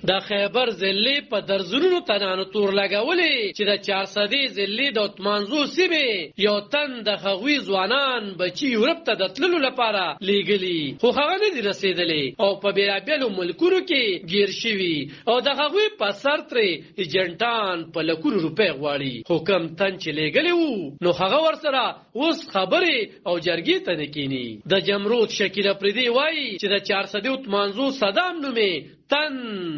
د خیبر ضلع په درزونو تنانو تور لګولې چې د 400 ضلع د اتمانزو سیمې یو تن د هغوی ځوانان بچي یورپ ته د تللو لپاره لیږلي، خو هغه نه دي رسېدلي او په بېلابېلو ملکونو کې ګیر شوي او د هغوی په سر ترې ایجنټان په لکونو روپۍ غواړي. خو کوم تن چې لیږلی وو نو هغه ورسره اوس خبرې او جرګې ته نه کیني. د جمرود شکیل افریدي وایي چې د 400 اتمانزو صدام نومې تن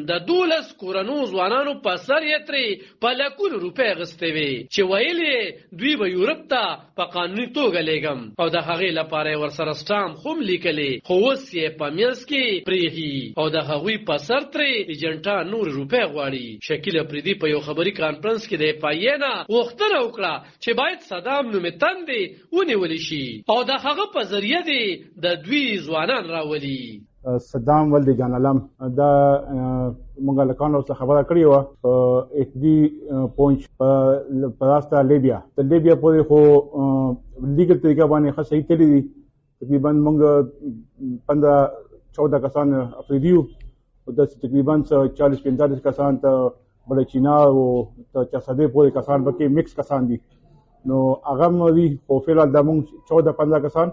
د 12 کورنو ځوانانو په سر یې ترې په لکونو روپۍ اخیستې وې چې ویل یې دوی به یورپ ته په قانوني توګه لیږم او د هغې لپاره یې ورسره سټامپ هم لیکلې، خو اوس یې په منځ کې پرېښي او د هغوی په سر ترې ایجنټان نور روپۍ غواړي. شکیل افریدي په یو خبري کانفرنس کې د FIA نه غوښتنه وکړه چې باید صدام نومې تندې ونیولی شي او د هغه په ذریعه دې د دوی ځوانان راولي. صدام ولدی جان علم دا مونږ لکانو څخه خبره کړې وه په HD پونچ په راسته لیبیا د لیبیا پورې خو لیګل طریقه باندې ښه صحیح تللی دي. تقریبا مونږ 15-14 کسان افریدي یو او داسې تقریبا 40-45 کسان ته بلچینا او ته 400 پورې کسان پکې میکس کسان دي. نو هغه هم دي خو فعلا دا مونږ 14-15 کسان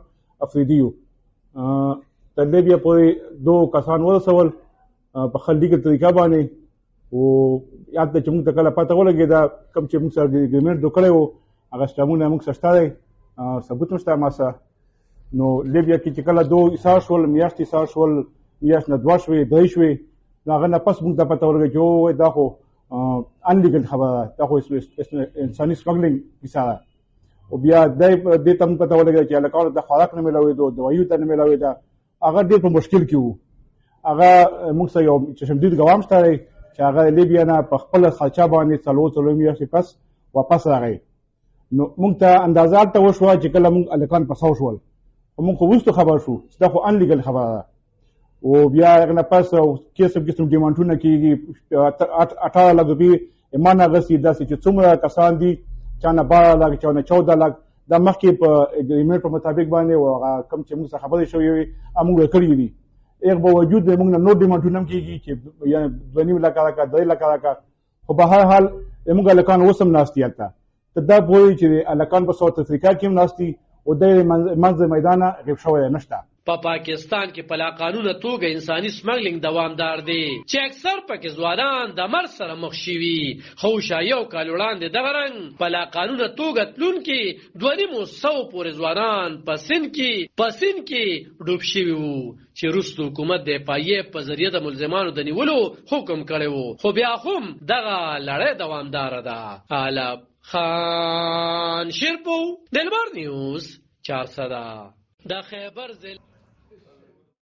افریدي یو. تر لیبیا پورې 2 کسان ورسول په ښه لیګل طریقه باندې او یاد ده چې موږ ته کله پته ولګېده کوم چې موږ سره اګریمنټ جوړ کړی و هغه سټامونه موږ سره شته دی، ثبوت هم شته ما سره. نو لیبیا کې چې کله 2 ایسار شول، میاشتې ایسار شول، میاشت نه 2 شوې 3 شوې، نو هغه نه پس موږ ته پته ولګېده چې دا خو انلیګل خبره ده، دا خو انساني سمګلینګ کیسه ده. او بیا دې ته موږ پته ولګېده چې هلکانو ته خوراک نه میلاوېدو، دوایو ته نه میلاوېده، هغه ډېر په مشکل کې وو. هغه موږ سره یو چشمدید ګوام شته دی چې هغه لیبیا نه په خپله خرچه باندې 4 میاشتې پس واپس راغی. نو موږ ته اندازه هلته وشوه چې کله موږ هلکان پسو شول، خو موږ خو وروسته خبر شو چې دا خو انلیګل خبره ده. او بیا هغه نه پس قسم ډیمانډونه کېږي، 18 لک روپۍ ایمان اخیستي، داسې چې څومره کسان دي، چا نه 12 لک، چا نه 14 لک، دا مخکې په اګریمنټ په مطابق باندې او هغه کوم چې موږ سره خبرې شوې وي موږ یې کړي دي. هغه باوجود موږ نه نور ډیمانډونه هم کېږي چې یعنې 2.5 لکه راکړه، 3 لکه راکړه، خو په هر حال موږ هلکان اوس هم ناست دي هلته. ته دا پوهېږي چې هلکان په ساوت افریقا کې هم ناست دي او دی منځ میدانه غیب شوی نشته. په پاکستان کې په لاقانونه توګه انساني سمګلینګ دوامدار دی چې اکثر پکې ځوانان د مرګ سره مخ شوي. خو شایع او کال وړاندې دغه رنګ په لاقانونه توګه تلونکي 2.5 پورې ځوانان په سند کې ډوب شوي وو چې وروسته حکومت د FIA په ذریعه د ملزمانو د نیولو حکم کړی وو. خو بیا هم دغه لړۍ دوامداره ده. علب خان شیرپو، دلبر نیوز، 400 د خیبر ضلع.